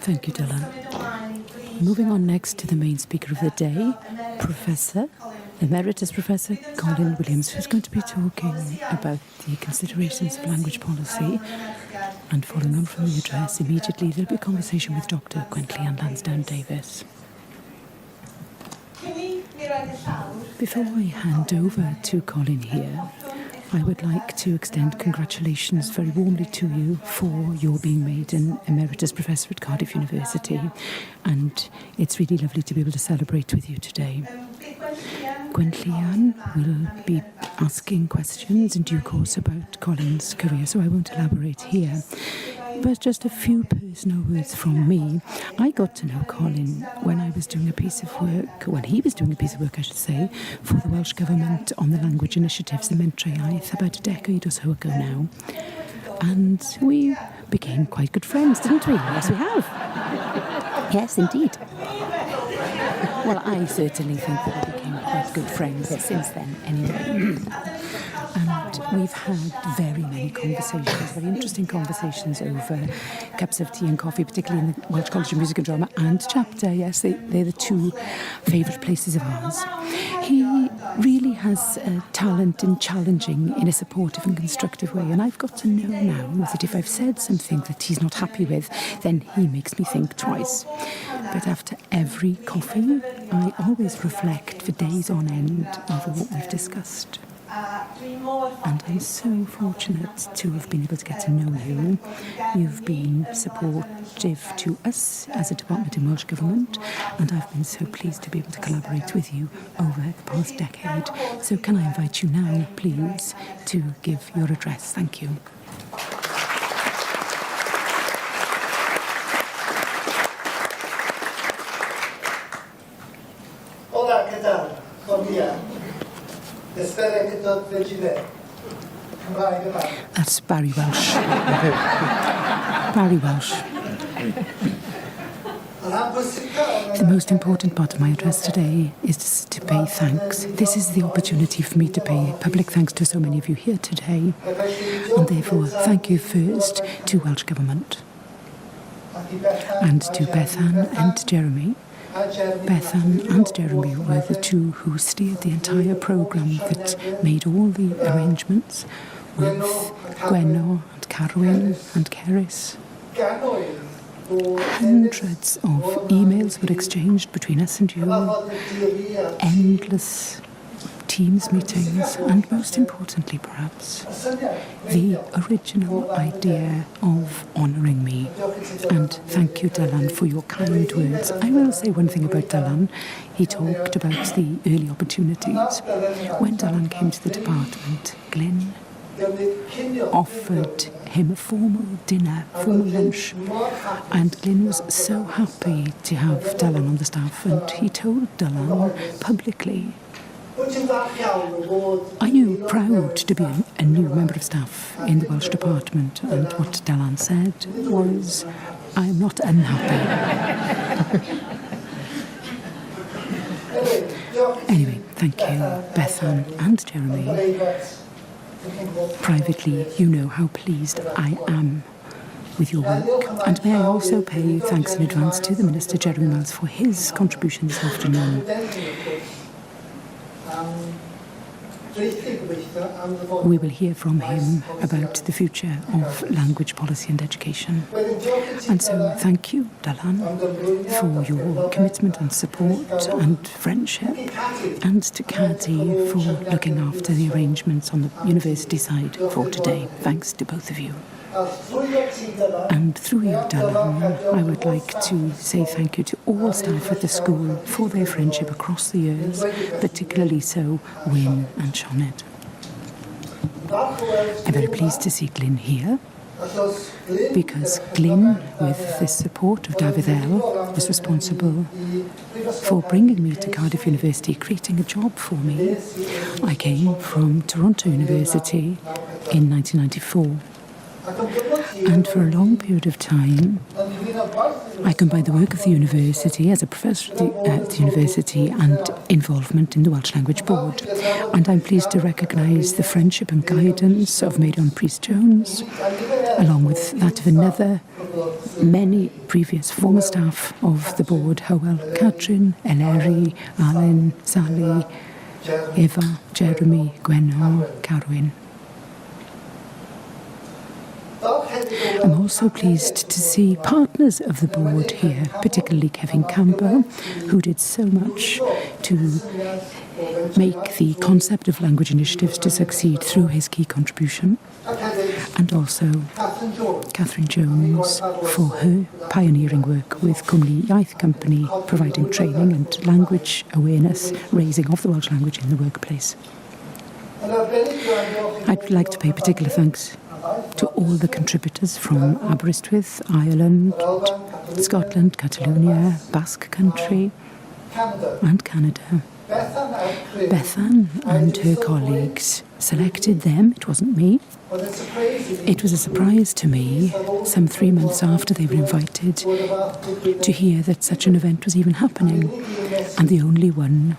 Thank you, Dylan. Moving on next to the main speaker of the day, Emeritus Professor Colin Williams, who's going to be talking about the considerations of language policy. And following on from the address, immediately there'll be a conversation with Dr. Gwenllian Lansdowne-Davies. Before I hand over to Colin here, I would like to extend congratulations very warmly to you for your being made an Emeritus Professor at Cardiff University, and it's really lovely to be able to celebrate with you today. Gwenllian will be asking questions in due course about Colin's career, so I won't elaborate here. But just a few personal words from me. I got to know Colin when he was doing a piece of work, I should say, for the Welsh Government on the language initiatives, the Mentrau Iaith, about a decade or so ago now. And we became quite good friends, didn't we? Yes, we have. Yes, indeed. Well, I certainly think that we became quite good friends since then, anyway. And we've had very many conversations, very interesting conversations over cups of tea and coffee, particularly in the Welsh College of Music and Drama and Chapter. Yes, they're the two favourite places of ours. He really has a talent in challenging in a supportive and constructive way, and I've got to know now that if I've said something that he's not happy with, then he makes me think twice. But after every coffee, I always reflect for days on end over what we've discussed. And I'm so fortunate to have been able to get to know you. You've been supportive to us as a department in Welsh Government, and I've been so pleased to be able to collaborate with you over the past decade. So can I invite you now, please, to give your address? Thank you. Hola, ¿qué tal? Bom dia. Espero que tot vagi bé. That's Barry Welsh. Barry Welsh. The most important part of my address today is to pay thanks. This is the opportunity for me to pay public thanks to so many of you here today. And therefore, thank you first to Welsh Government and to Bethan and Jeremy. Bethan and Jeremy were the two who steered the entire programme that made all the arrangements with Gwenno and Carwyn and Cerys. Hundreds of emails were exchanged between us and you, endless Teams meetings, and most importantly perhaps, the original idea of honouring me. And thank you, Dylan, for your kind words. I will say one thing about Dylan. He talked about the early opportunities. When Dylan came to the department, Glyn offered him a formal dinner, formal lunch, and Glyn was so happy to have Dylan on the staff, and he told Dylan publicly, "Are you proud to be a new member of staff in the Welsh Department?" And what Dylan said was, "I'm not unhappy." Anyway, thank you, Bethan and Jeremy. Privately, you know how pleased I am with your work. And may I also pay thanks in advance to the Minister, Jeremy Miles, for his contribution this afternoon. We will hear from him about the future of language policy and education. And so thank you, Dylan, for your commitment and support and friendship, and to Caddy for looking after the arrangements on the university side for today. Thanks to both of you. And through you, Dylan, I would like to say thank you to all staff at the school for their friendship across the years, particularly so Wyn and Sioned. I'm very pleased to see Glyn here, because Glyn, with the support of David L, was responsible for bringing me to Cardiff University, creating a job for me. I came from Toronto University in 1994. And for a long period of time, I combined the work of the university as a professor at the university and involvement in the Welsh Language Board. And I'm pleased to recognise the friendship and guidance of Maidan Priest-Jones, along with that of another many previous former staff of the board, Hywel, Catrin, Eleri, Alan, Sally, Eva, Jeremy, Gwenno, Carwyn. I'm also pleased to see partners of the board here, particularly Kevin Campbell, who did so much to make the concept of language initiatives to succeed through his key contribution, and also Catherine Jones for her pioneering work with Cwmni Iaith Company, providing training and language awareness, raising of the Welsh language in the workplace. I'd like to pay particular thanks to all the contributors from Aberystwyth, Ireland, Scotland, Catalonia, Basque Country and Canada. Bethan and her colleagues selected them, it wasn't me. It was a surprise to me, some 3 months after they were invited, to hear that such an event was even happening, and the only one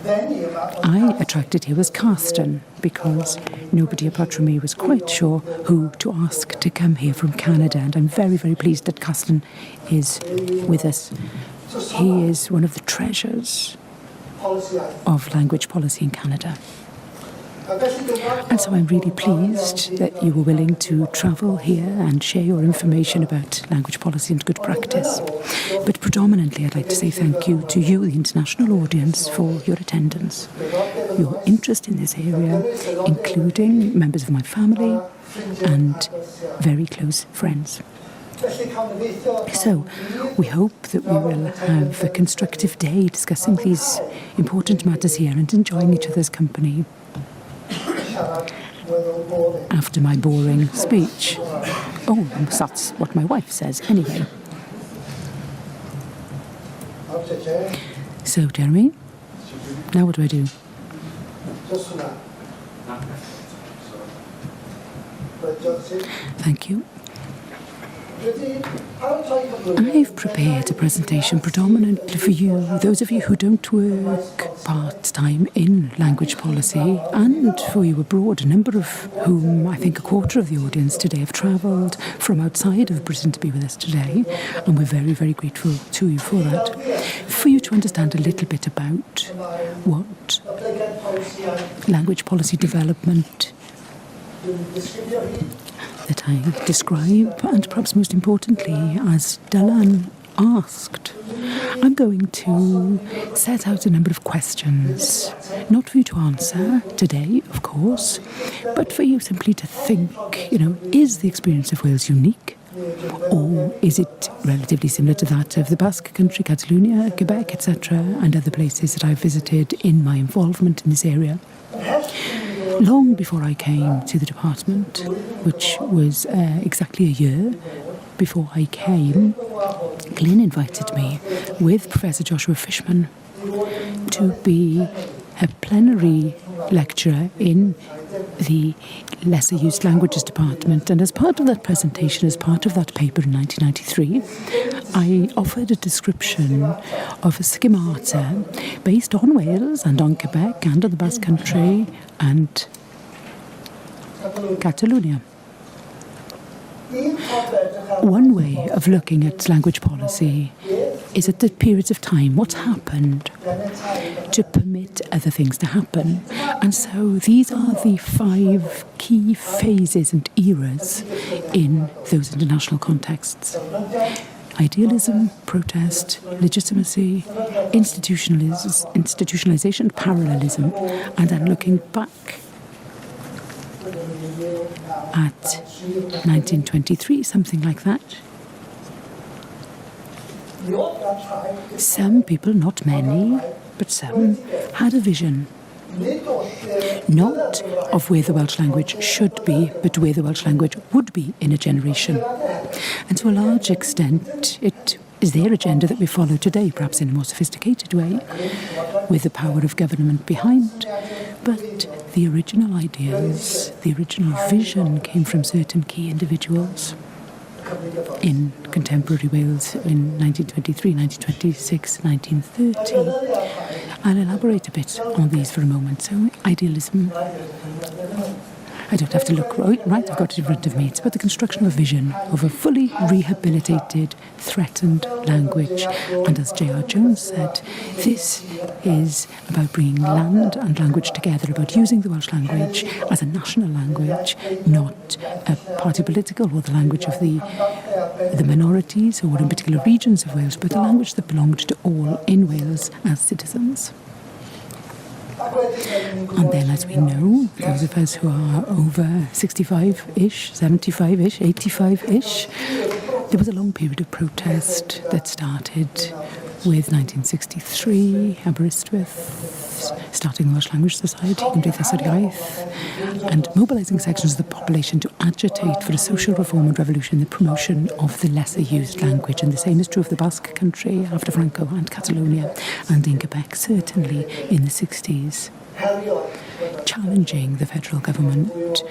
I attracted here was Carsten, because nobody apart from me was quite sure who to ask to come here from Canada, and I'm very, very pleased that Carsten is with us. He is one of the treasures of language policy in Canada. And so I'm really pleased that you were willing to travel here and share your information about language policy and good practice. But predominantly I'd like to say thank you to you, the international audience, for your attendance, your interest in this area, including members of my family and very close friends. So, we hope that we will have a constructive day discussing these important matters here and enjoying each other's company. After my boring speech. Oh, that's what my wife says anyway. So, Jeremy, now what do I do? Thank you. I've prepared a presentation predominantly for you, those of you who don't work part-time in language policy, and for you abroad, a number of whom, I think a quarter of the audience today, have travelled from outside of Britain to be with us today, and we're very, very grateful to you for that. For you to understand a little bit about what language policy development that I describe, and perhaps most importantly, as Dylan asked, I'm going to set out a number of questions, not for you to answer today, of course, but for you simply to think, is the experience of Wales unique? Or is it relatively similar to that of the Basque Country, Catalonia, Quebec, etc., and other places that I've visited in my involvement in this area? Long before I came to the department, which was exactly a year before I came, Glyn invited me with Professor Joshua Fishman to be a plenary lecturer in the Lesser Used Languages Department. And as part of that presentation, as part of that paper in 1993, I offered a description of a schemata based on Wales and on Quebec and on the Basque Country and Catalonia. One way of looking at language policy is at the periods of time, what's happened to permit other things to happen. And so these are the 5 key phases and eras in those international contexts. Idealism, protest, legitimacy, institutionalization, parallelism, and then looking back at 1923, something like that. Some people, not many, but some, had a vision. Not of where the Welsh language should be, but where the Welsh language would be in a generation. And to a large extent, it is their agenda that we follow today, perhaps in a more sophisticated way, with the power of government behind. But the original ideas, the original vision came from certain key individuals in contemporary Wales in 1923, 1926, 1930. I'll elaborate a bit on these for a moment. So, idealism. I don't have to look right, I've got it in front of me. It's about the construction of a vision of a fully rehabilitated, threatened language. And as J.R. Jones said, this is about bringing land and language together, about using the Welsh language as a national language, not a party political or the language of the minorities or in particular regions of Wales, but a language that belonged to all in Wales as citizens. And then, as we know, those of us who are over 65-ish, 75-ish, 85-ish, there was a long period of protest that started with 1963, Aberystwyth, starting the Welsh Language Society, Cymdeithas yr Iaith, and mobilising sections of the population to agitate for a social reform and revolution in the promotion of the lesser used language. And the same is true of the Basque Country after Franco and Catalonia, and in Quebec certainly in the 60s, challenging the federal government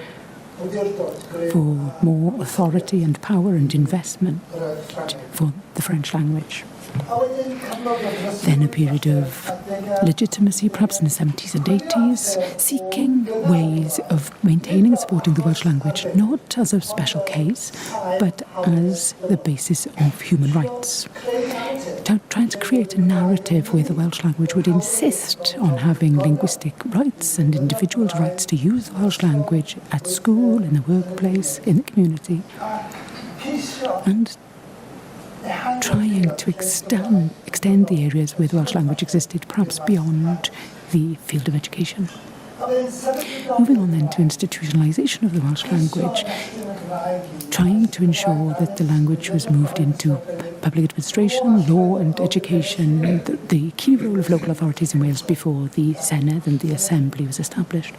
for more authority and power and investment for the French language. Then a period of legitimacy, perhaps in the 70s and 80s, seeking ways of maintaining and supporting the Welsh language, not as a special case, but as the basis of human rights. Trying to create a narrative where the Welsh language would insist on having linguistic rights and individuals' rights to use the Welsh language at school, in the workplace, in the community, and trying to extend the areas where the Welsh language existed, perhaps beyond the field of education. Moving on then to institutionalisation of the Welsh language, trying to ensure that the language was moved into public administration, law and education, the key role of local authorities in Wales before the Senedd and the Assembly was established.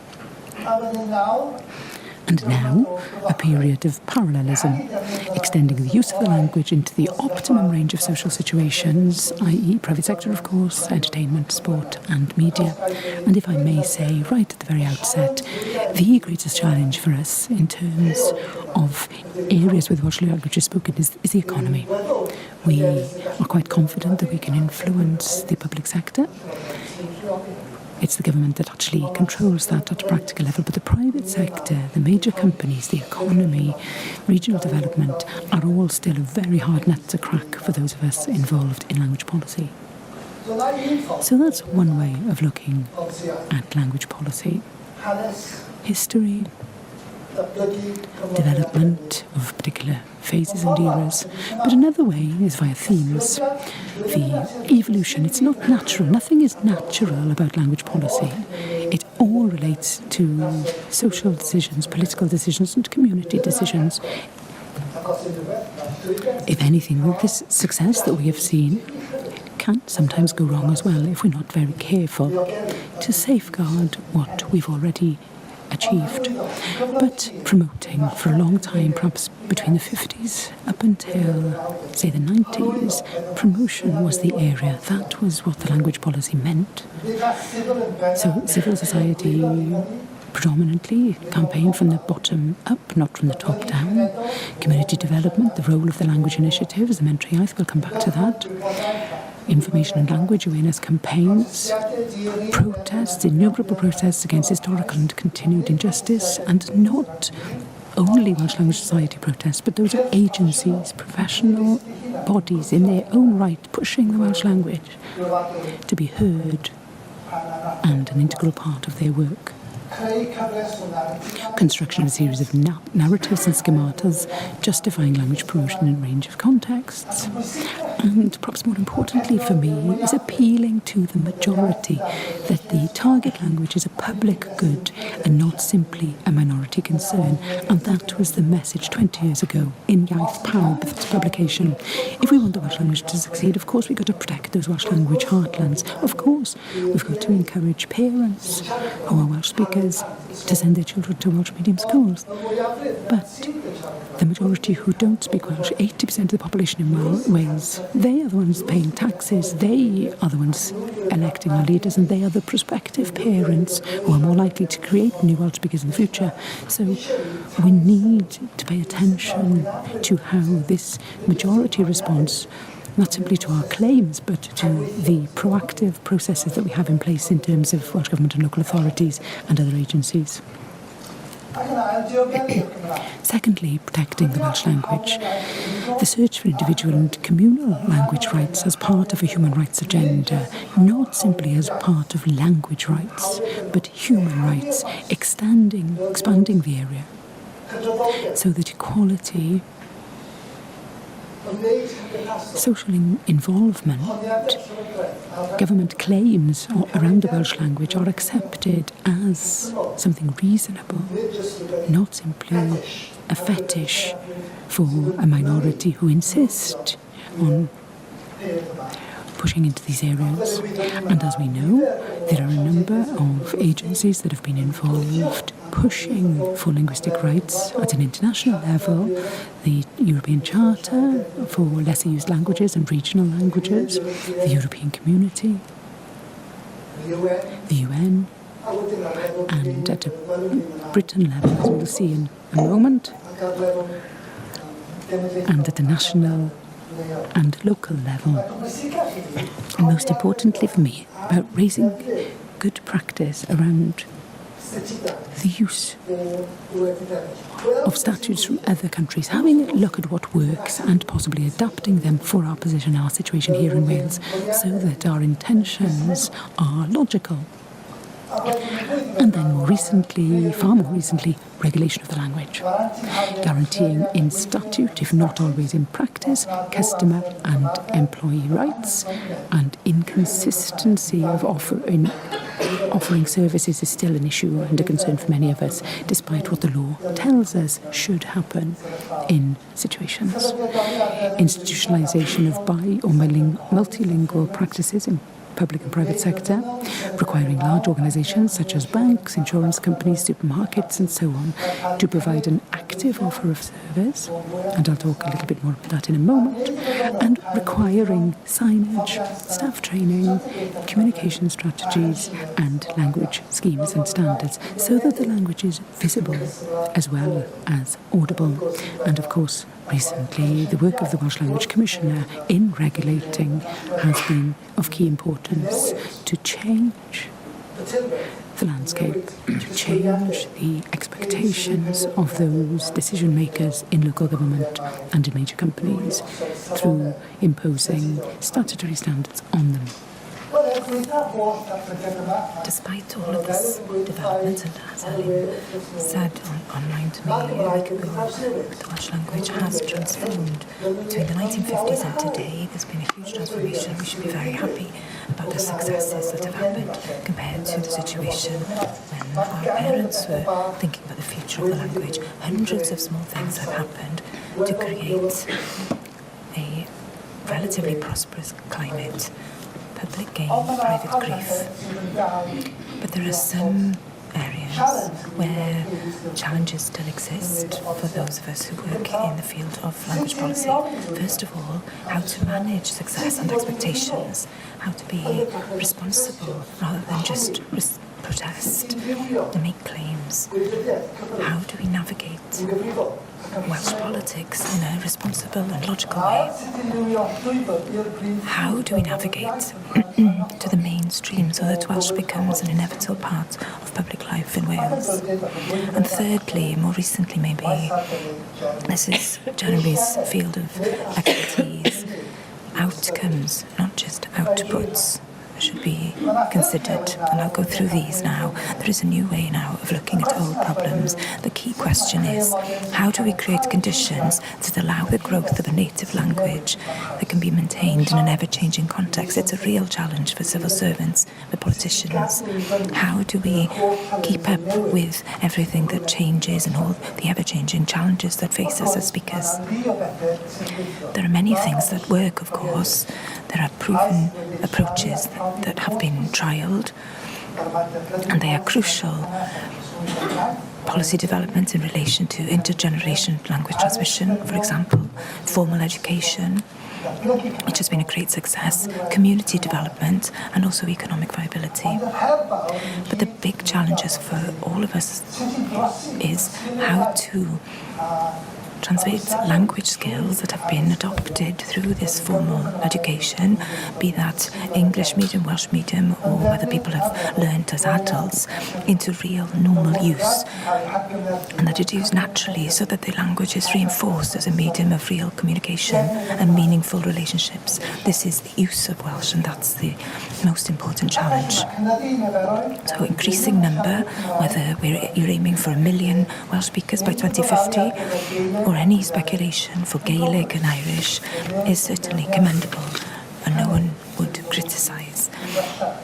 And now, a period of parallelism, extending the use of the language into the optimum range of social situations, i.e. private sector, of course, entertainment, sport and media. And if I may say, right at the very outset, the greatest challenge for us in terms of areas where the Welsh language is spoken is the economy. We are quite confident that we can influence the public sector. It's the government that actually controls that at a practical level, but the private sector, the major companies, the economy, regional development are all still a very hard nut to crack for those of us involved in language policy. So that's one way of looking at language policy. History, development of particular phases and eras, but another way is via themes. The evolution, it's not natural, nothing is natural about language policy. It all relates to social decisions, political decisions and community decisions. If anything, this success that we have seen can sometimes go wrong as well if we're not very careful to safeguard what we've already achieved. But promoting for a long time, perhaps between the 50s up until, say, the 90s, promotion was the area. That was what the language policy meant. So civil society predominantly campaigned from the bottom up, not from the top down. Community development, the role of the language initiatives, the Mentrau Iaith, we'll come back to that. Information and language awareness campaigns, protests, innumerable protests against historical and continued injustice, and not only Welsh Language Society protests, but those of agencies, professional bodies in their own right, pushing the Welsh language to be heard and an integral part of their work. Construction of a series of narratives and schematas justifying language promotion in a range of contexts. And perhaps more importantly for me is appealing to the majority that the target language is a public good and not simply a minority concern. And that was the message 20 years ago in Iaith Pawb, its publication. If we want the Welsh language to succeed, of course we've got to protect those Welsh language heartlands. Of course, we've got to encourage parents who are Welsh speakers to send their children to Welsh medium schools. But the majority who don't speak Welsh, 80% of the population in Wales, they are the ones paying taxes, they are the ones electing our leaders, and they are the prospective parents who are more likely to create new Welsh speakers in the future. So we need to pay attention to how this majority responds not simply to our claims, but to the proactive processes that we have in place in terms of Welsh Government and local authorities and other agencies. Secondly, protecting the Welsh language. The search for individual and communal language rights as part of a human rights agenda, not simply as part of language rights, but human rights, expanding the area so that equality, social involvement, government claims around the Welsh language are accepted as something reasonable, not simply a fetish for a minority who insist on pushing into these areas. And as we know, there are a number of agencies that have been involved pushing for linguistic rights at an international level. The European Charter for Lesser Used Languages and Regional Languages, the European Community, the UN, and at a Britain level, as we'll see in a moment, and at the national and local level. And most importantly for me, about raising good practice around the use of statutes from other countries, having a look at what works and possibly adapting them for our position, our situation here in Wales, so that our intentions are logical. And then more recently, far more recently, regulation of the language, guaranteeing in statute, if not always in practice, customer and employee rights, and inconsistency of offering services is still an issue and a concern for many of us, despite what the law tells us should happen in situations. Institutionalisation of bi- or multilingual practices in public and private sector, requiring large organisations such as banks, insurance companies, supermarkets and so on to provide an active offer of service, and I'll talk a little bit more about that in a moment, and requiring signage, staff training, communication strategies and language schemes and standards so that the language is visible as well as audible. And of course, recently, the work of the Welsh Language Commissioner in regulating has been of key importance to change the landscape, to change the expectations of those decision makers in local government and in major companies through imposing statutory standards on them. Despite all of this development, and as Helen said online to me a week ago, the Welsh language has transformed. Between the 1950s and today, there's been a huge transformation. We should be very happy about the successes that have happened compared to the situation when our parents were thinking about the future of the language. Hundreds of small things have happened to create a relatively prosperous climate. Public gain, private grief. But there are some areas where challenges still exist for those of us who work in the field of language policy. First of all, how to manage success and expectations, how to be responsible rather than just protest and make claims. How do we navigate Welsh politics in a responsible and logical way? How do we navigate to the mainstream so that Welsh becomes an inevitable part of public life in Wales? And thirdly, more recently maybe, this is Jeremy's field of expertise, outcomes, not just outputs, should be considered, and I'll go through these now. There is a new way now of looking at old problems. The key question is, how do we create conditions that allow the growth of a native language that can be maintained in an ever-changing context? It's a real challenge for civil servants, for politicians. How do we keep up with everything that changes and all the ever-changing challenges that face us as speakers? There are many things that work, of course. There are proven approaches that have been trialled, and they are crucial. Policy development in relation to intergenerational language transmission, for example, formal education, which has been a great success, community development, and also economic viability. But the big challenges for all of us is how to translate language skills that have been adopted through this formal education, be that English medium, Welsh medium, or whether people have learnt as adults, into real normal use, and that it is used naturally so that the language is reinforced as a medium of real communication and meaningful relationships. This is the use of Welsh, and that's the most important challenge. So increasing number, whether you're aiming for 1 million Welsh speakers by 2050, or any speculation for Gaelic and Irish, is certainly commendable, and no one would criticise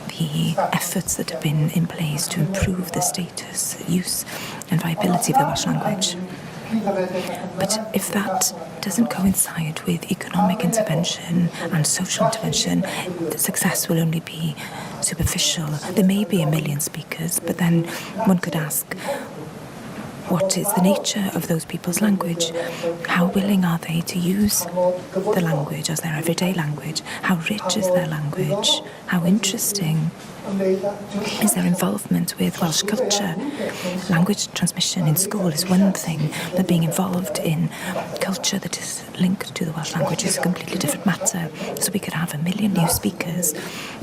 the efforts that have been in place to improve the status, use and viability of the Welsh language. But if that doesn't coincide with economic intervention and social intervention, the success will only be superficial. There may be 1 million speakers, but then one could ask, what is the nature of those people's language? How willing are they to use the language as their everyday language? How rich is their language? How interesting is their involvement with Welsh culture? Language transmission in school is one thing, but being involved in culture that is linked to the Welsh language is a completely different matter. So we could have 1 million new speakers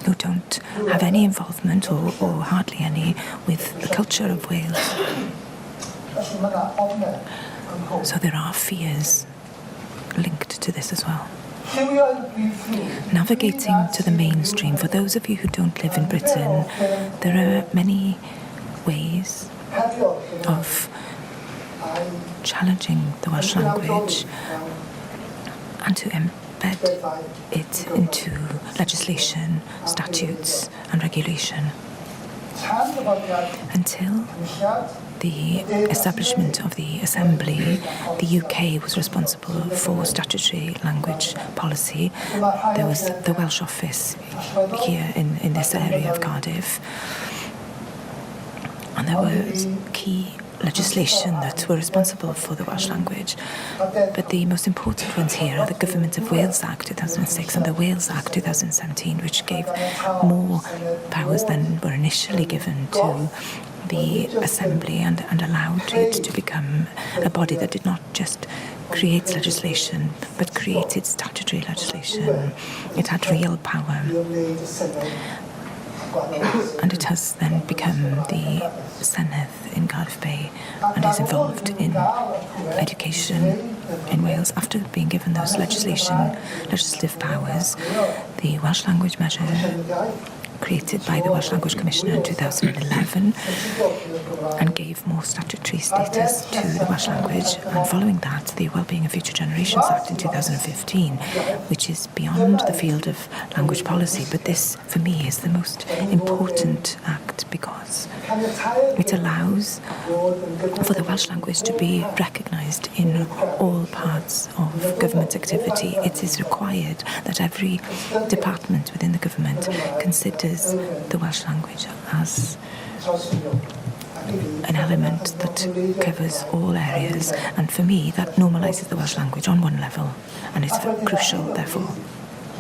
who don't have any involvement or hardly any with the culture of Wales. So there are fears linked to this as well. Navigating to the mainstream, for those of you who don't live in Britain, there are many ways of challenging the Welsh language and to embed it into legislation, statutes and regulation. Until the establishment of the Assembly, the UK was responsible for statutory language policy. There was the Welsh office here in this area of Cardiff. And there was key legislation that were responsible for the Welsh language. But the most important ones here are the Government of Wales Act 2006 and the Wales Act 2017, which gave more powers than were initially given to the Assembly and allowed it to become a body that did not just create legislation but created statutory legislation. It had real power. And it has then become the Senedd in Cardiff Bay and is involved in education in Wales. After being given those legislative powers, the Welsh language measure created by the Welsh Language Commissioner in 2011 and gave more statutory status to the Welsh language. And following that, the Wellbeing of Future Generations Act in 2015, which is beyond the field of language policy. But this, for me, is the most important act because it allows for the Welsh language to be recognised in all parts of government activity. It is required that every department within the government considers the Welsh language as an element that covers all areas, and for me that normalises the Welsh language on one level and is crucial therefore.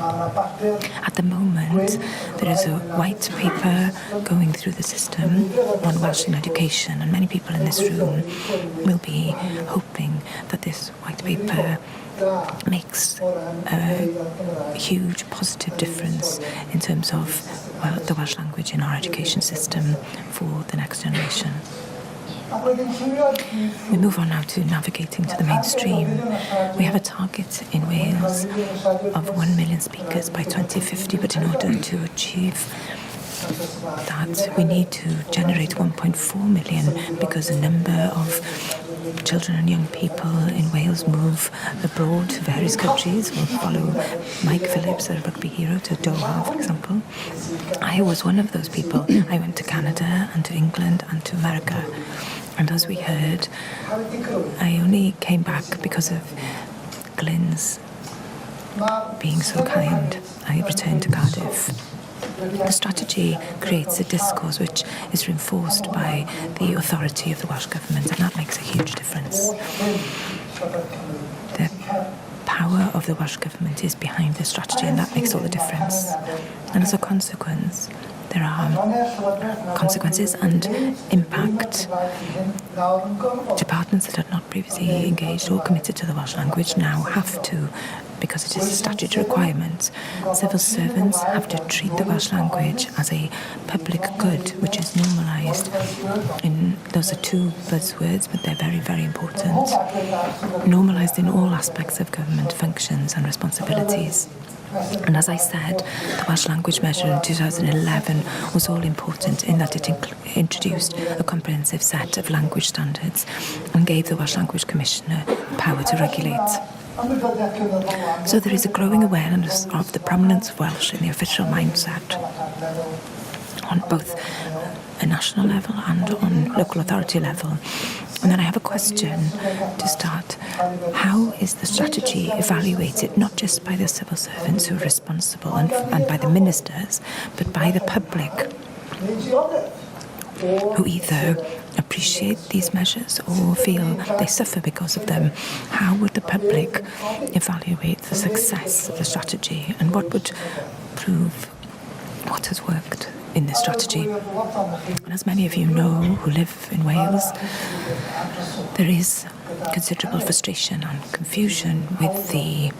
At the moment, there is a white paper going through the system on Welsh in education, and many people in this room will be hoping that this white paper makes a huge positive difference in terms of the Welsh language in our education system for the next generation. We move on now to navigating to the mainstream. We have a target in Wales of 1 million speakers by 2050, but in order to achieve that, we need to generate 1.4 million because a number of children and young people in Wales move abroad to various countries. We'll follow Mike Phillips, a rugby hero, to Doha, for example. I was one of those people. I went to Canada and to England and to America. And as we heard, I only came back because of Glyn's being so kind. I returned to Cardiff. The strategy creates a discourse which is reinforced by the authority of the Welsh Government, and that makes a huge difference. The power of the Welsh Government is behind the strategy, and that makes all the difference. And as a consequence, there are consequences and impact. Departments that had not previously engaged or committed to the Welsh language now have to, because it is a statutory requirement. Civil servants have to treat the Welsh language as a public good, which is normalised. Those are two buzzwords, but they're very, very important. Normalised in all aspects of government functions and responsibilities. And as I said, the Welsh language measure in 2011 was all important in that it introduced a comprehensive set of language standards and gave the Welsh Language Commissioner power to regulate. So there is a growing awareness of the prominence of Welsh in the official mindset on both a national level and on local authority level. And then I have a question to start. How is the strategy evaluated, not just by the civil servants who are responsible and by the ministers, but by the public, who either appreciate these measures or feel they suffer because of them? How would the public evaluate the success of the strategy, and what would prove what has worked in this strategy? And as many of you know who live in Wales, there is considerable frustration and confusion with the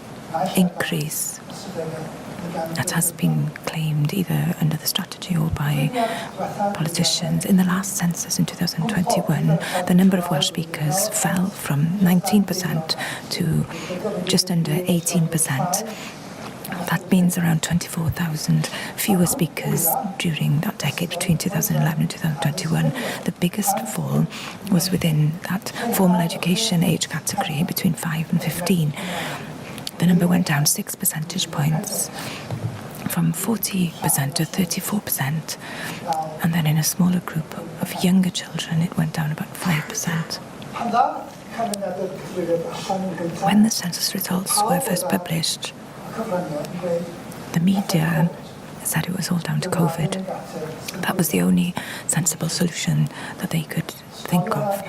increase that has been claimed either under the strategy or by politicians. In the last census in 2021, the number of Welsh speakers fell from 19% to just under 18%. That means around 24,000 fewer speakers during that decade between 2011 and 2021. The biggest fall was within that formal education age category between 5 and 15. The number went down 6 percentage points, from 40% to 34%. And then in a smaller group of younger children, it went down about 5%. When the census results were first published, the media said it was all down to COVID. That was the only sensible solution that they could think of.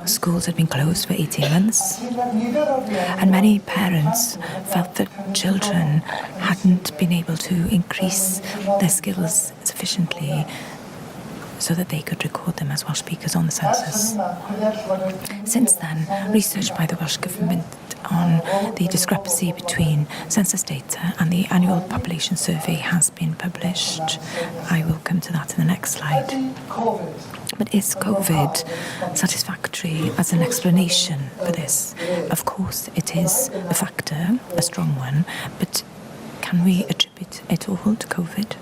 Schools had been closed for 18 months, and many parents felt that children hadn't been able to increase their skills sufficiently so that they could record them as Welsh speakers on the census. Since then, research by the Welsh Government on the discrepancy between census data and the annual population survey has been published. I will come to that in the next slide. But is COVID satisfactory as an explanation for this? Of course, it is a factor, a strong one, but can we attribute it all to COVID?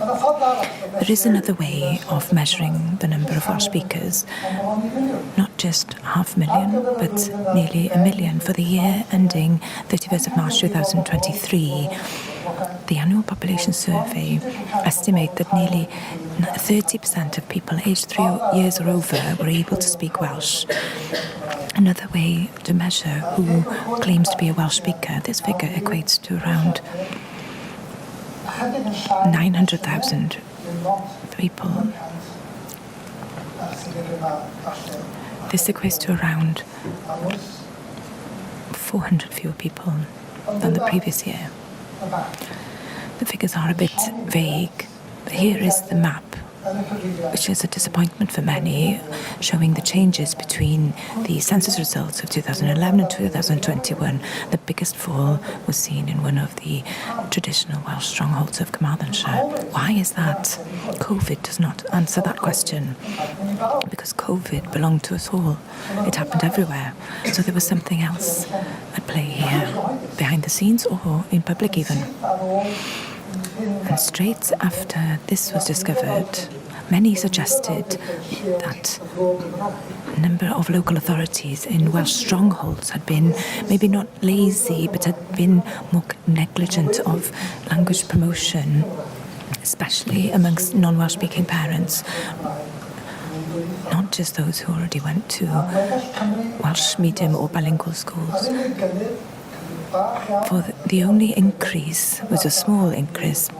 There is another way of measuring the number of Welsh speakers, not just 500,000, but nearly 1 million for the year ending 31st of March 2023. The annual population survey estimates that nearly 30% of people aged 3 years or over were able to speak Welsh. Another way to measure who claims to be a Welsh speaker, this figure equates to around 900,000 people. This equates to around 400 fewer people than the previous year. The figures are a bit vague, but here is the map, which is a disappointment for many, showing the changes between the census results of 2011 and 2021. The biggest fall was seen in one of the traditional Welsh strongholds of Carmarthenshire. Why is that? COVID does not answer that question, because COVID belonged to us all. It happened everywhere. So there was something else at play here, behind the scenes or in public even. And straight after this was discovered, many suggested that a number of local authorities in Welsh strongholds had been maybe not lazy, but had been more negligent of language promotion, especially amongst non-Welsh speaking parents. Not just those who already went to Welsh medium or bilingual schools. For the only increase was a small increase,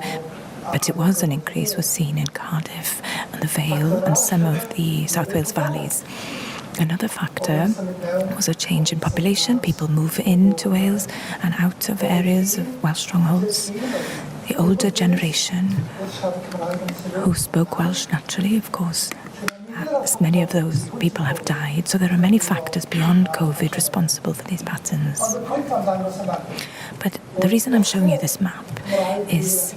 but it was an increase was seen in Cardiff and the Vale and some of the South Wales valleys. Another factor was a change in population. People move into Wales and out of areas of Welsh strongholds. the older generation who spoke Welsh naturally, of course, as many of those people have died, so there are many factors beyond COVID responsible for these patterns. But the reason I'm showing you this map is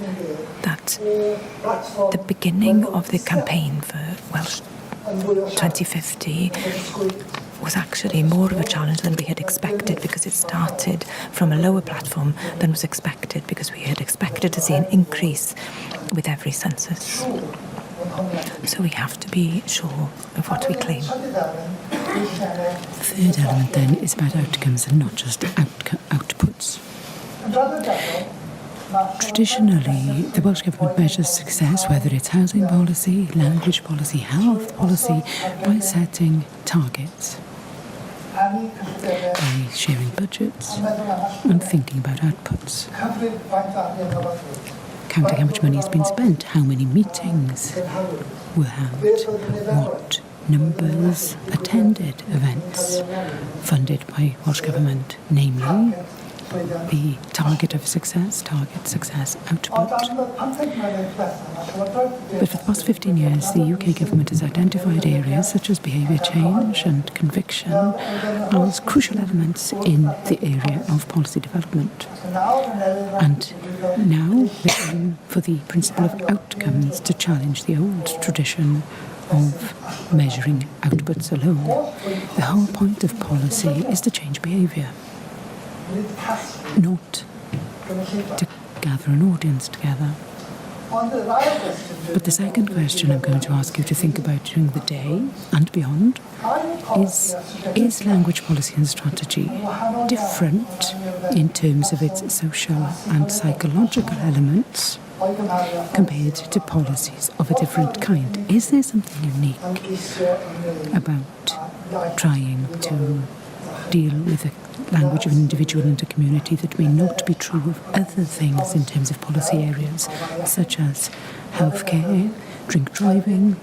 that the beginning of the campaign for Welsh 2050 was actually more of a challenge than we had expected, because it started from a lower platform than was expected, because we had expected to see an increase with every census. So we have to be sure of what we claim. The third element then is about outcomes and not just outputs. Traditionally, the Welsh Government measures success, whether it's housing policy, language policy, health policy, by setting targets, by sharing budgets and thinking about outputs, counting how much money has been spent, how many meetings were held, what numbers attended events funded by Welsh Government, namely the target of success, output. But for the past 15 years, the UK government has identified areas such as behaviour change and conviction as crucial elements in the area of policy development. And now we're aiming for the principle of outcomes to challenge the old tradition of measuring outputs alone. The whole point of policy is to change behaviour, not to gather an audience together. But the second question I'm going to ask you to think about during the day and beyond is language policy and strategy different in terms of its social and psychological elements compared to policies of a different kind? Is there something unique about trying to deal with the language of an individual and a community that may not be true of other things in terms of policy areas, such as healthcare, drink driving,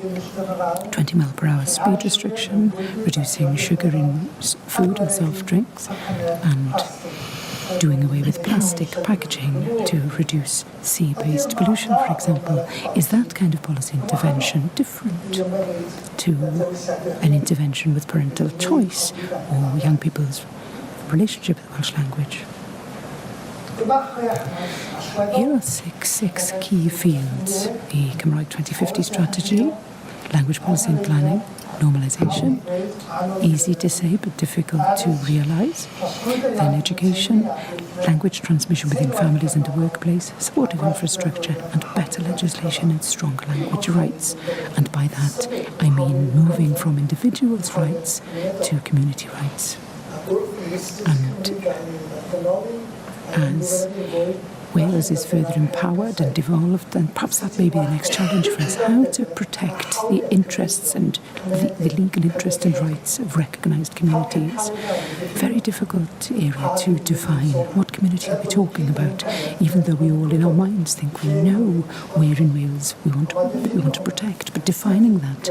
20 mile per hour speed restriction, reducing sugar in food and soft drinks, and doing away with plastic packaging to reduce sea-based pollution, for example? Is that kind of policy intervention different to an intervention with parental choice or young people's relationship with the Welsh language? Here are six key fields: the Cymraeg 2050 strategy, language policy and planning, normalisation, easy to say but difficult to realise, then education, language transmission within families and the workplace, supportive infrastructure, and better legislation and stronger language rights. And by that I mean moving from individuals' rights to community rights. And as Wales is further empowered and devolved, and perhaps that may be the next challenge for us, how to protect the interests and the legal interests and rights of recognised communities. Very difficult area to define. What community are we talking about, even though we all in our minds think we know where in Wales we want to protect, but defining that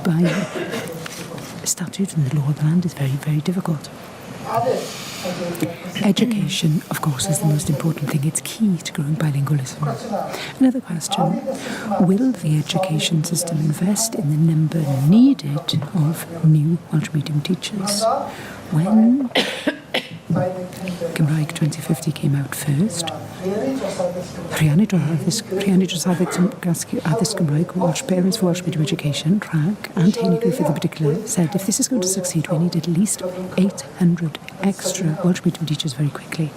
by statute and the law of the land is very, very difficult. Education, of course, is the most important thing. It's key to growing bilingualism. Another question: will the education system invest in the number needed of new Welsh medium teachers? When Cymraeg 2050 came out first, Rhiannu dros addysg Cymraeg, Welsh Parents for Welsh Medium Education, RAG, and Heini Griffith in particular, said if this is going to succeed, we need at least 800 extra Welsh medium teachers very quickly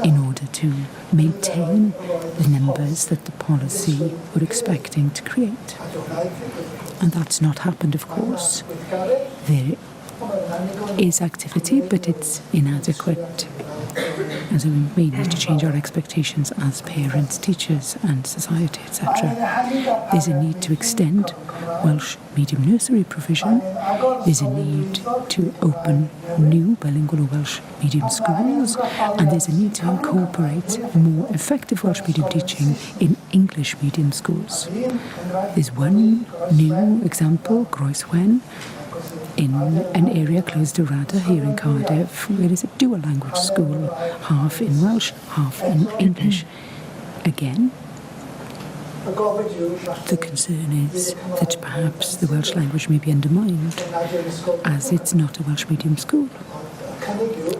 in order to maintain the numbers that the policy were expecting to create. And that's not happened, of course. There is activity, but it's inadequate. And so we may need to change our expectations as parents, teachers and society, etc. There's a need to extend Welsh medium nursery provision. There's a need to open new bilingual or Welsh medium schools, and there's a need to incorporate more effective Welsh medium teaching in English medium schools. There's one new example, Groeswen, in an area close to Rada here in Cardiff, where there's a dual language school, half in Welsh, half in English. again, the concern is that perhaps the Welsh language may be undermined as it's not a Welsh medium school.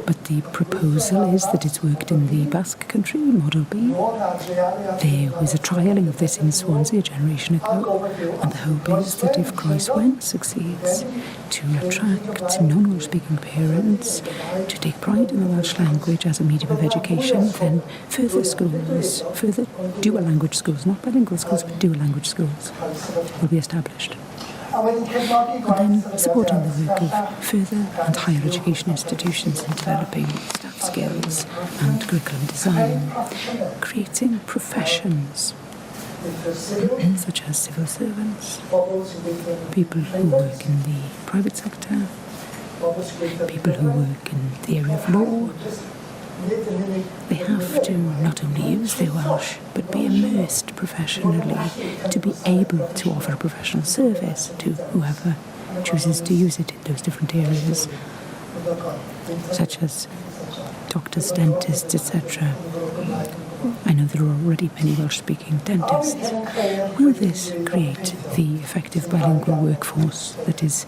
But the proposal is that it's worked in the Basque Country, Model B. There was a trialling of this in Swansea a generation ago, and the hope is that if Croeswen succeeds to attract non-Welsh speaking parents to take pride in the Welsh language as a medium of education, then further schools, further dual language schools, not bilingual schools, but dual language schools, will be established. And then supporting the work of further and higher education institutions in developing staff skills and curriculum design, creating professions such as civil servants, people who work in the private sector, people who work in the area of law. They have to not only use their Welsh, but be immersed professionally to be able to offer a professional service to whoever chooses to use it in those different areas, such as doctors, dentists, etc. I know there are already many Welsh-speaking dentists. Will this create the effective bilingual workforce that is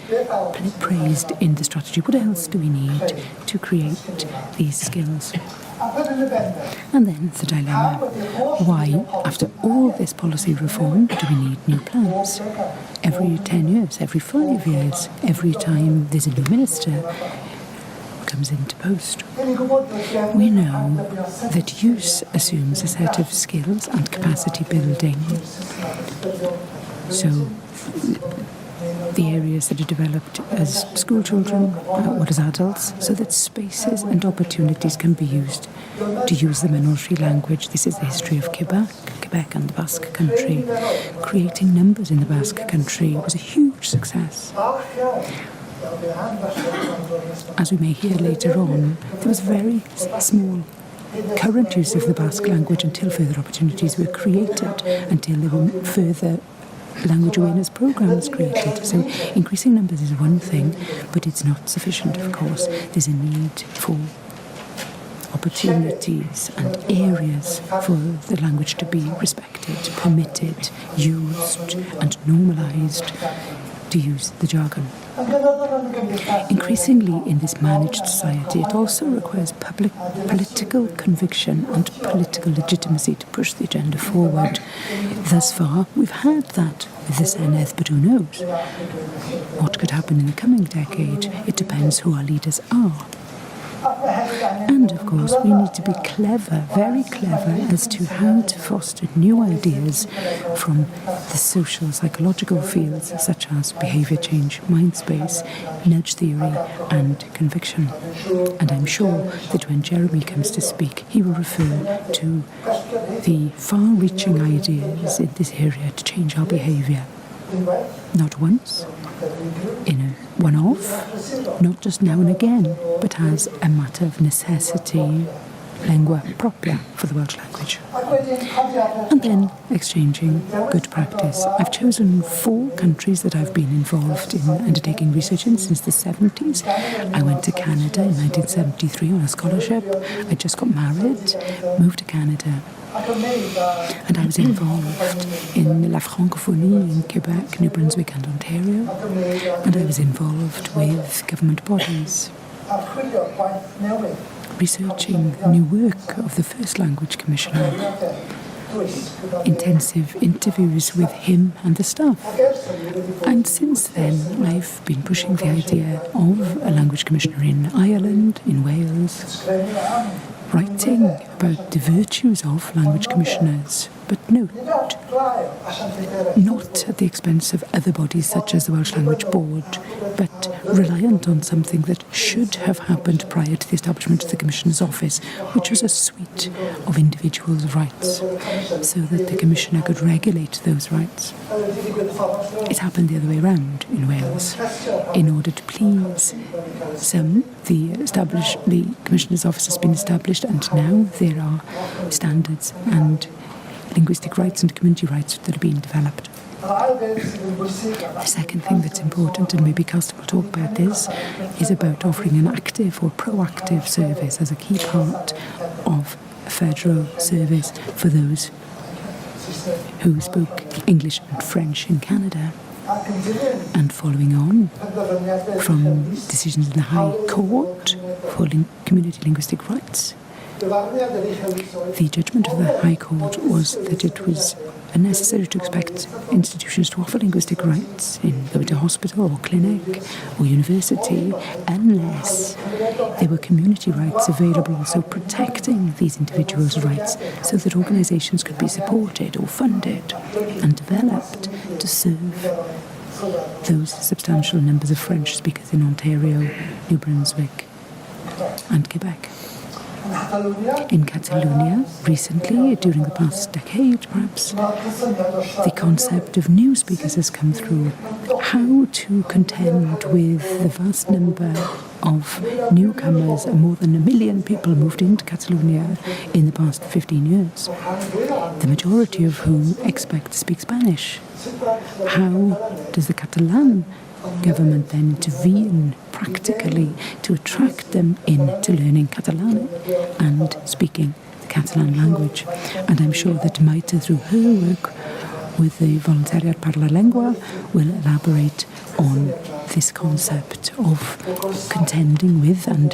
praised in the strategy? What else do we need to create these skills? And then the dilemma. Why, after all this policy reform, do we need new plans? Every 10 years, every 5 years, every time there's a new minister comes into post. We know that use assumes a set of skills and capacity building. So the areas that are developed as school children or as adults, so that spaces and opportunities can be used to use the minority language. This is the history of Quebec and the Basque Country. Creating numbers in the Basque Country was a huge success. As we may hear later on, there was very small current use of the Basque language until further opportunities were created, until there were further language awareness programs created. So increasing numbers is one thing, but it's not sufficient, of course. There's a need for opportunities and areas for the language to be respected, permitted, used and normalised, to use the jargon. Increasingly in this managed society, it also requires public political conviction and political legitimacy to push the agenda forward. Thus far, we've had that with the Senedd, but who knows? What could happen in the coming decade? It depends who our leaders are. And of course, we need to be clever, very clever, as to how to foster new ideas from the social, psychological fields, such as behaviour change, mind space, nudge theory, and conviction. And I'm sure that when Jeremy comes to speak, he will refer to the far-reaching ideas in this area to change our behaviour. Not once, in a one-off, not just now and again, but as a matter of necessity, lingua propria for the Welsh language. And then exchanging good practice. I've chosen 4 countries that I've been involved in undertaking research in since the 70s. I went to Canada in 1973 on a scholarship. I just got married, moved to Canada. And I was involved in La Francophonie in Quebec, New Brunswick and Ontario. And I was involved with government bodies, researching new work of the first language commissioner, intensive interviews with him and the staff. And since then, I've been pushing the idea of a language commissioner in Ireland, in Wales, writing about the virtues of language commissioners, but note, not at the expense of other bodies such as the Welsh Language Board, but reliant on something that should have happened prior to the establishment of the Commissioner's Office, which was a suite of individuals' rights, so that the Commissioner could regulate those rights. It happened the other way around in Wales. In order to please some, the Commissioner's Office has been established, and now there are standards and linguistic rights and community rights that are being developed. The second thing that's important, and maybe Carsten will talk about this, is about offering an active or proactive service as a key part of a federal service for those who spoke English and French in Canada. And following on from decisions in the High Court for community linguistic rights, the judgment of the High Court was that it was unnecessary to expect institutions to offer linguistic rights in going to hospital or clinic or university unless there were community rights available, so protecting these individuals' rights so that organisations could be supported or funded and developed to serve those substantial numbers of French speakers in Ontario, New Brunswick and Quebec. In Catalonia, recently, during the past decade perhaps, the concept of new speakers has come through. How to contend with the vast number of newcomers, more than 1 million people moved into Catalonia in the past 15 years, the majority of whom expect to speak Spanish. How does the Catalan government then intervene practically to attract them into learning Catalan and speaking the Catalan language? And I'm sure that Maite, through her work with the Voluntariat per la Lengua, will elaborate on this concept of contending with and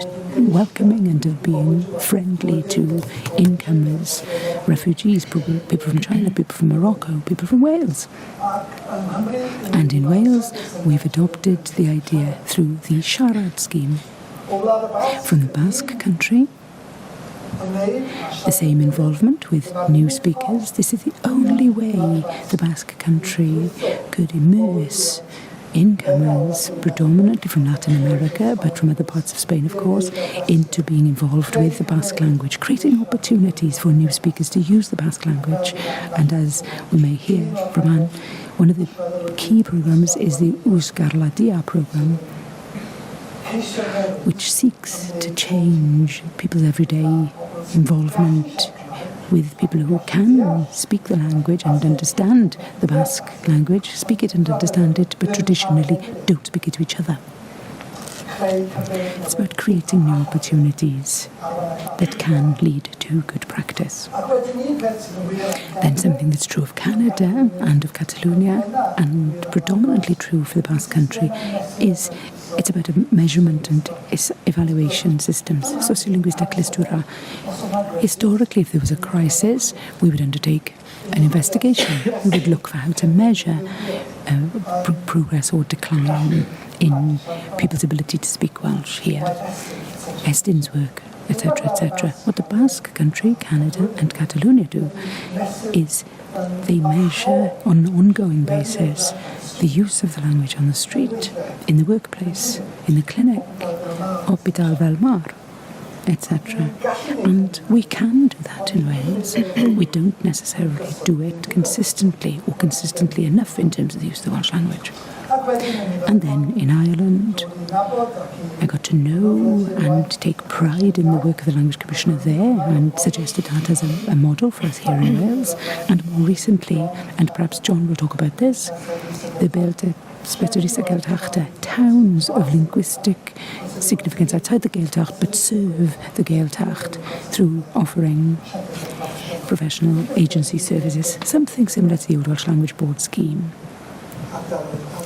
welcoming and of being friendly to incomers, refugees, people from China, people from Morocco, people from Wales. And in Wales, we've adopted the idea through the Siarad scheme from the Basque country. The same involvement with new speakers. This is the only way the Basque country could immerse incomers, predominantly from Latin America, but from other parts of Spain, of course, into being involved with the Basque language, creating opportunities for new speakers to use the Basque language. And as we may hear from Anne, one of the key programs is the Euskara Latia program, which seeks to change people's everyday involvement with people who can speak the language and understand the Basque language, speak it and understand it, but traditionally don't speak it to each other. It's about creating new opportunities that can lead to good practice. Then something that's true of Canada and of Catalonia, and predominantly true for the Basque country, is it's about a measurement and evaluation systems, sociolinguistic listura. Historically, if there was a crisis, we would undertake an investigation. We would look for how to measure progress or decline in people's ability to speak Welsh here. Estin's work, etc., etc. What the Basque country, Canada and Catalonia do is they measure on an ongoing basis the use of the language on the street, in the workplace, in the clinic, Hospital Velmar, etc. And we can do that in Wales. We don't necessarily do it consistently or consistently enough in terms of the use of the Welsh language. And then in Ireland, I got to know and take pride in the work of the Language Commissioner there and suggested that as a model for us here in Wales. And more recently, and perhaps John will talk about this, they built a Spectorisa Gaeltachta, towns of linguistic significance outside the Gaeltacht, but serve the Gaeltacht through offering professional agency services, something similar to the Old Welsh Language Board scheme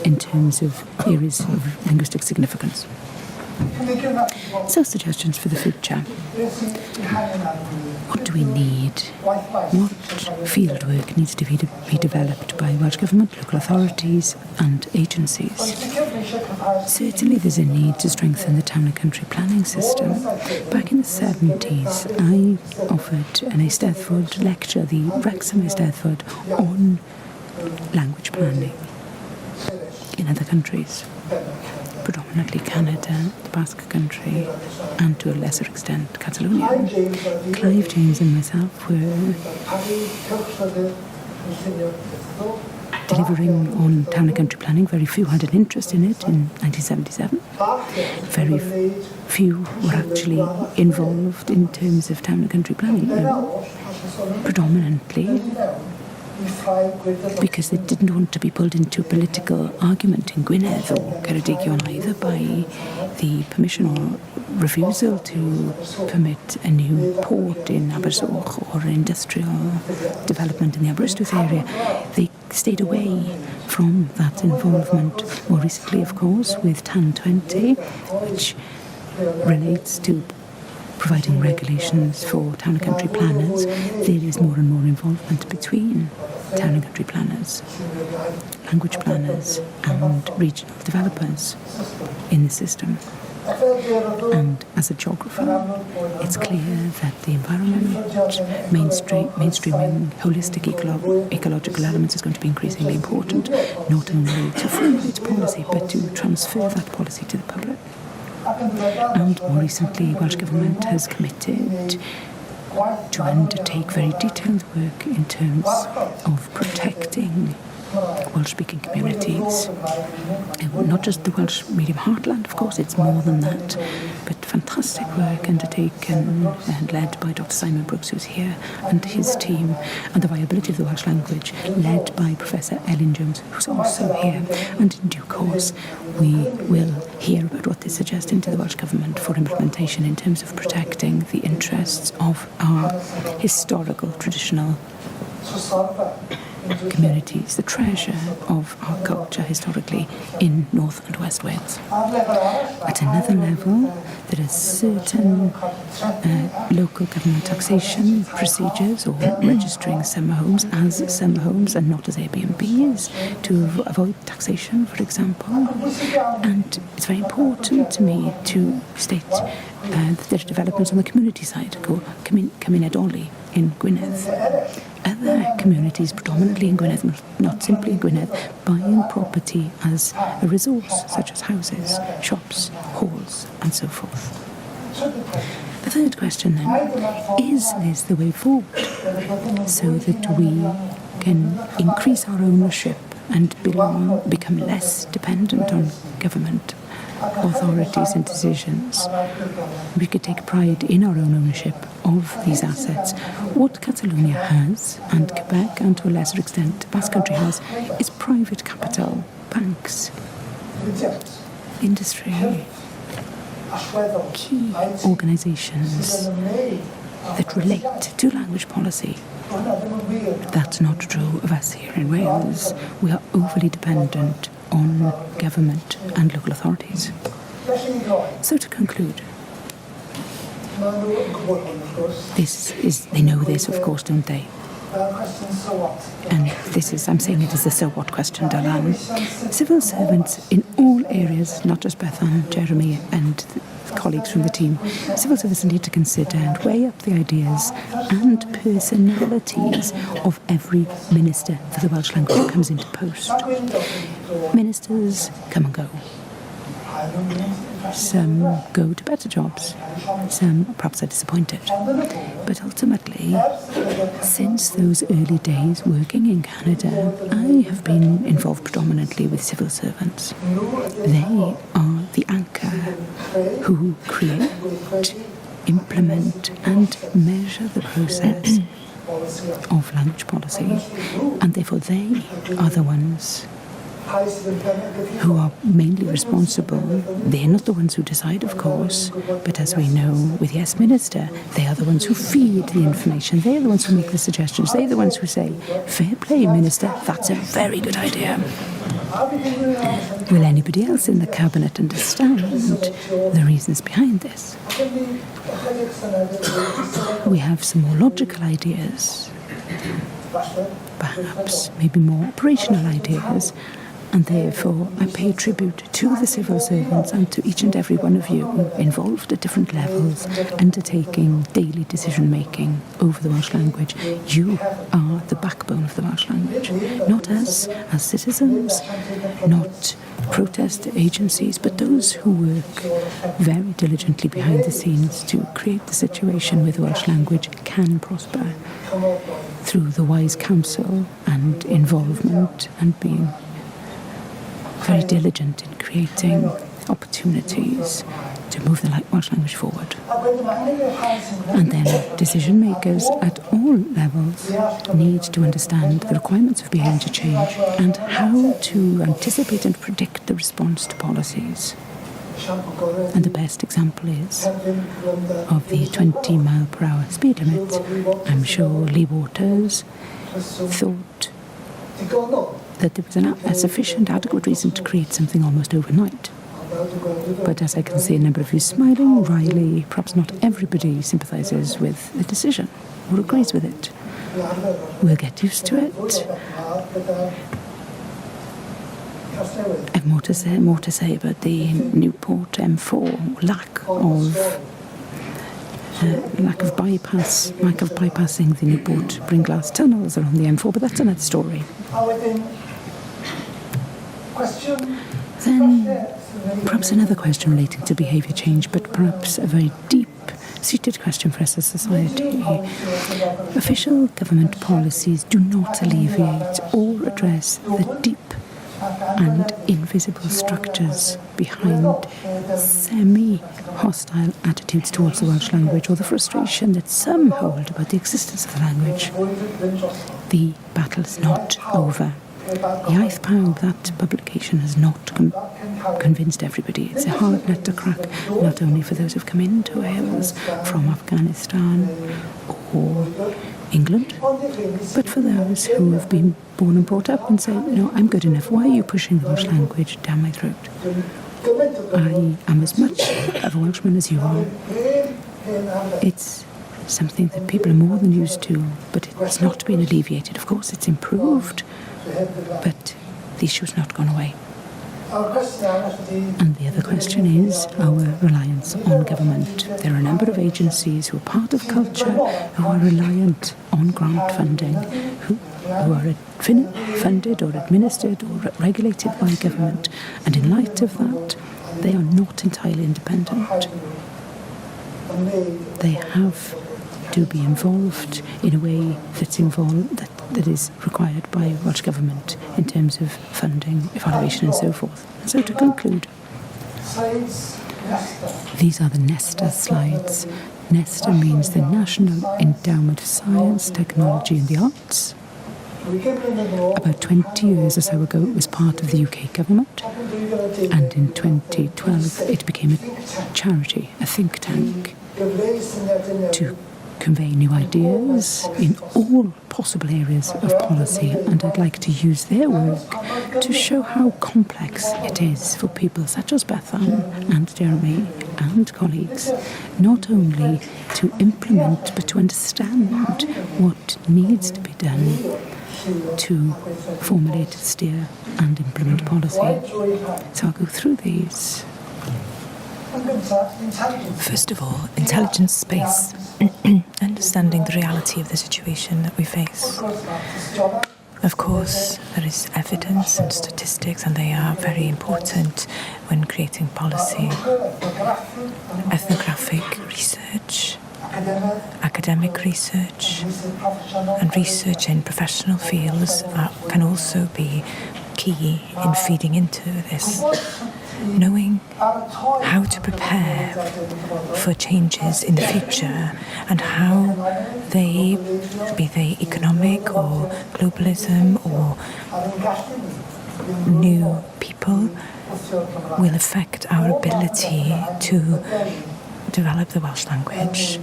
in terms of areas of linguistic significance. So, suggestions for the future. What do we need? What fieldwork needs to be developed by Welsh Government, local authorities and agencies? Certainly there's a need to strengthen the town and country planning system. Back in the 70s, I offered an Eisteddfod lecture, the Wrexham Eisteddfod, on language planning in other countries, predominantly Canada, the Basque country, and to a lesser extent Catalonia. Clive James and myself were delivering on town and country planning. Very few had an interest in it in 1977. Very few were actually involved in terms of town and country planning. Predominantly because they didn't want to be pulled into a political argument in Gwynedd or Ceredigion either. either by the permission or refusal to permit a new port in Abersoch or industrial development in the Aberystwyth area. They stayed away from that involvement. More recently, of course, with TAN 20, which relates to providing regulations for town and country planners, there is more and more involvement between town and country planners, language planners and regional developers in the system. And as a geographer, it's clear that the environment, mainstreaming holistic ecological elements is going to be increasingly important, not only to formulate policy, but to transfer that policy to the public. And more recently, Welsh Government has committed to undertake very detailed work in terms of protecting Welsh-speaking communities. Not just the Welsh medium heartland, of course, it's more than that, but fantastic work undertaken and led by Dr. Simon Brooks, who's here, and his team, and the viability of the Welsh language, led by Professor Elin Jones, who's also here. And in due course, we will hear about what they suggest into the Welsh Government for implementation in terms of protecting the interests of our historical, traditional communities, the treasure of our culture historically in North and West Wales. At another level, there are certain local government taxation procedures or registering summer homes as summer homes and not as Airbnbs to avoid taxation, for example. And it's very important to me to state that there are developments on the community side, Cymunedoli in Gwynedd. Other communities, predominantly in Gwynedd, not simply in Gwynedd, buying property as a resource, such as houses, shops, halls, and so forth. The third question then, is this the way forward so that we can increase our ownership and become less dependent on government authorities and decisions? We could take pride in our own ownership of these assets. What Catalonia has, and Quebec, and to a lesser extent Basque Country has, is private capital, banks, industry, key organisations that relate to language policy. That's not true of us here in Wales. We are overly dependent on government and local authorities. So to conclude, they know this, of course, don't they? And I'm saying it as a so what question, Dylan. Civil servants in all areas, not just Bethan, Jeremy and colleagues from the team, civil servants need to consider and weigh up the ideas and personalities of every minister for the Welsh language who comes into post. Ministers come and go. Some go to better jobs. Some perhaps are disappointed. But ultimately, since those early days working in Canada, I have been involved predominantly with civil servants. They are the anchor who create, implement and measure the process of language policy. And therefore they are the ones who are mainly responsible. They're not the ones who decide, of course, but as we know with Yes Minister, they are the ones who feed the information. They're the ones who make the suggestions. They're the ones who say, fair play, Minister, that's a very good idea. Will anybody else in the Cabinet understand the reasons behind this? We have some more logical ideas, perhaps maybe more operational ideas, and therefore I pay tribute to the civil servants and to each and every one of you involved at different levels, undertaking daily decision making over the Welsh language. You are the backbone of the Welsh language, not us as citizens, not protest agencies, but those who work very diligently behind the scenes to create the situation where the Welsh language can prosper through the wise counsel and involvement and being very diligent in creating opportunities to move the Welsh language forward. And then decision makers at all levels need to understand the requirements of behaviour change and how to anticipate and predict the response to policies. And the best example is of the 20-mile-per-hour speed limit. I'm sure Lee Waters thought that there was a sufficient, adequate reason to create something almost overnight. But as I can see a number of you smiling, Riley, perhaps not everybody sympathises with the decision or agrees with it. We'll get used to it. I have more to say about the Newport M4 lack of bypassing the Newport Bringlass tunnels around the M4, but that's another story. Then perhaps another question relating to behaviour change, but perhaps a very deep-seated question for us as a society. Official government policies do not alleviate or address the deep and invisible structures behind semi-hostile attitudes towards the Welsh language, or the frustration that some hold about the existence of the language. The battle is not over. Iaith Pawb, that publication has not convinced everybody. It's a hard nut to crack, not only for those who've come into Wales from Afghanistan or England, but for those who have been born and brought up and say, no, I'm good enough. Why are you pushing the Welsh language down my throat? I am as much of a Welshman as you are. It's something that people are more than used to, but it's not been alleviated. Of course, it's improved, but the issue's not gone away. And the other question is our reliance on government. There are a number of agencies who are part of culture who are reliant on grant funding, who are funded or administered or regulated by government. And in light of that, they are not entirely independent. They have to be involved in a way that is required by Welsh Government in terms of funding, evaluation and so forth. And so to conclude, these are the Nesta slides. Nesta means the National Endowment for Science, Technology and the Arts. About 20 years or so ago, it was part of the UK government, and in 2012 it became a charity, a think tank, to convey new ideas in all possible areas of policy, and I'd like to use their work to show how complex it is for people such as Bethan and Jeremy and colleagues, not only to implement but to understand what needs to be done to formulate, steer and implement policy. So I'll go through these. First of all, intelligence space, understanding the reality of the situation that we face. Of course, there is evidence and statistics, and they are very important when creating policy. Ethnographic research, academic research, and research in professional fields can also be key in feeding into this. Knowing how to prepare for changes in the future and how they, be they economic or globalism or new people, will affect our ability to develop the Welsh language.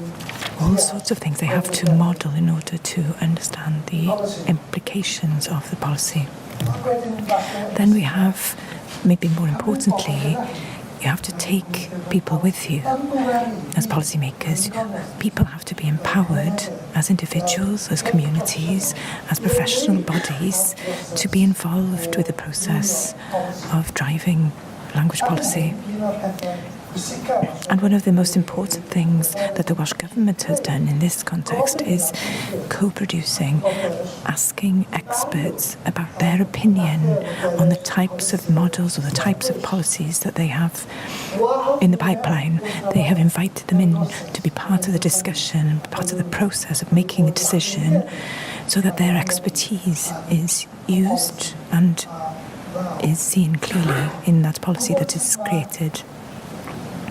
All sorts of things they have to model in order to understand the implications of the policy. Then we have, maybe more importantly, you have to take people with you. As policymakers, people have to be empowered as individuals, as communities, as professional bodies to be involved with the process of driving language policy. And one of the most important things that the Welsh Government has done in this context is co-producing, asking experts about their opinion on the types of models or the types of policies that they have in the pipeline. They have invited them in to be part of the discussion, part of the process of making a decision, so that their expertise is used and is seen clearly in that policy that is created.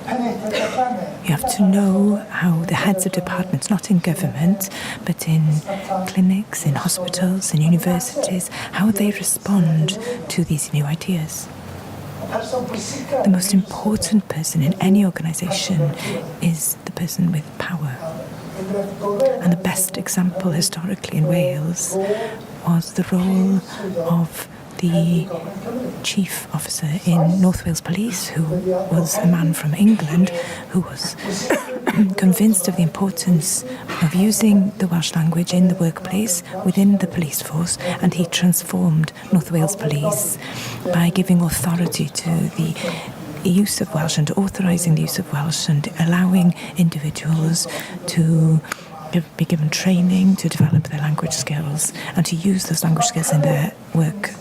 You have to know how the heads of departments, not in government, but in clinics, in hospitals, in universities, how they respond to these new ideas. The most important person in any organisation is the person with power. And the best example historically in Wales was the role of the chief officer in North Wales Police, who was a man from England who was convinced of the importance of using the Welsh language in the workplace within the police force, and he transformed North Wales Police by giving authority to the use of Welsh and authorising the use of Welsh and allowing individuals to be given training to develop their language skills and to use those language skills in their work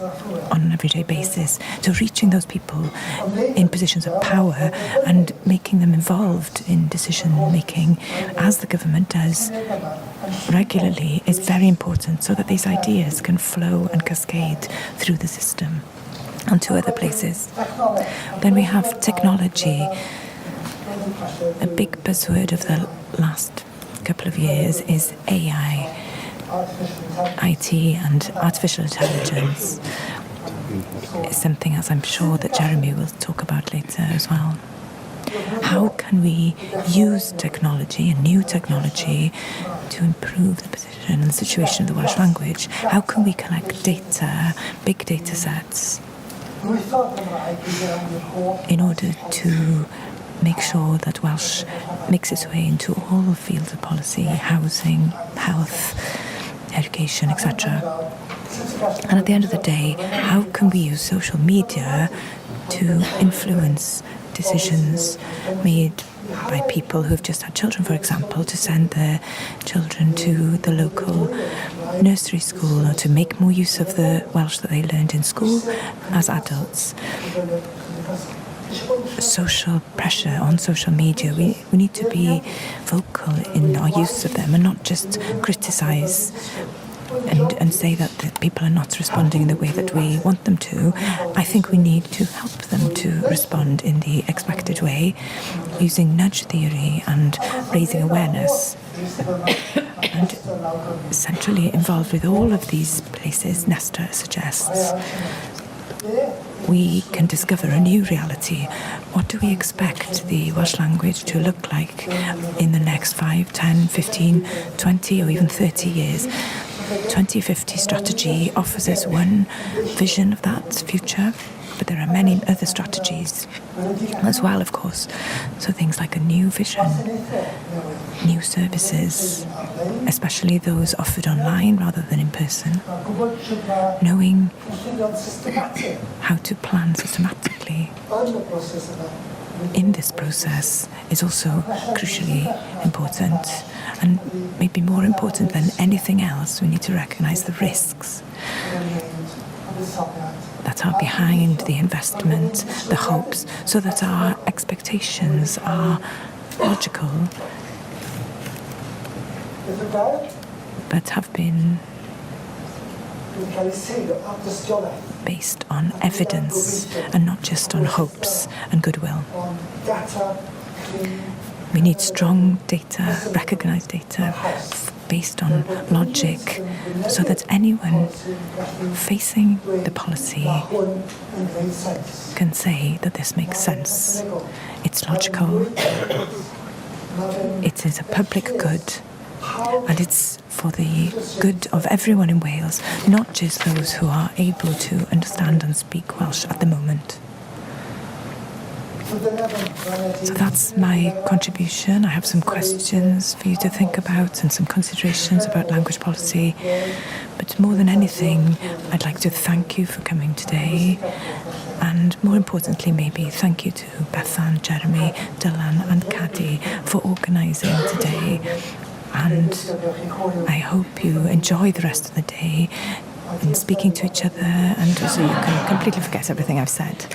on an everyday basis. So reaching those people in positions of power and making them involved in decision making, as the government does regularly, is very important so that these ideas can flow and cascade through the system and to other places. Then we have technology, a big buzzword of the last couple of years is AI, IT and artificial intelligence. It's something, as I'm sure that Jeremy will talk about later as well. How can we use technology and new technology to improve the position and the situation of the Welsh language? How can we collect data, big data sets, in order to make sure that Welsh makes its way into all fields of policy, housing, health, education, etc. And at the end of the day, how can we use social media to influence decisions made by people who have just had children, for example, to send their children to the local nursery school or to make more use of the Welsh that they learned in school as adults. Social pressure on social media, we need to be vocal in our use of them and not just criticise and say that people are not responding in the way that we want them to. I think we need to help them to respond in the expected way, using nudge theory and raising awareness. And centrally involved with all of these places, Nesta suggests, we can discover a new reality. What do we expect the Welsh language to look like in the next 5, 10, 15, 20 or even 30 years? 2050 strategy offers us one vision of that future, but there are many other strategies as well, of course. So things like a new vision, new services, especially those offered online rather than in person, knowing how to plan systematically in this process is also crucially important, and maybe more important than anything else. We need to recognise the risks that are behind the investment, the hopes, so that our expectations are logical but have been based on evidence and not just on hopes and goodwill. We need strong data, recognised data, based on logic, so that anyone facing the policy can say that this makes sense. It's logical, it is a public good, and it's for the good of everyone in Wales, not just those who are able to understand and speak Welsh at the moment. So that's my contribution. I have some questions for you to think about and some considerations about language policy. But more than anything, I'd like to thank you for coming today. And more importantly, maybe thank you to Bethan, Jeremy, Dylan and Caddy for organising today. And I hope you enjoy the rest of the day in speaking to each other, and so you can completely forget everything I've said.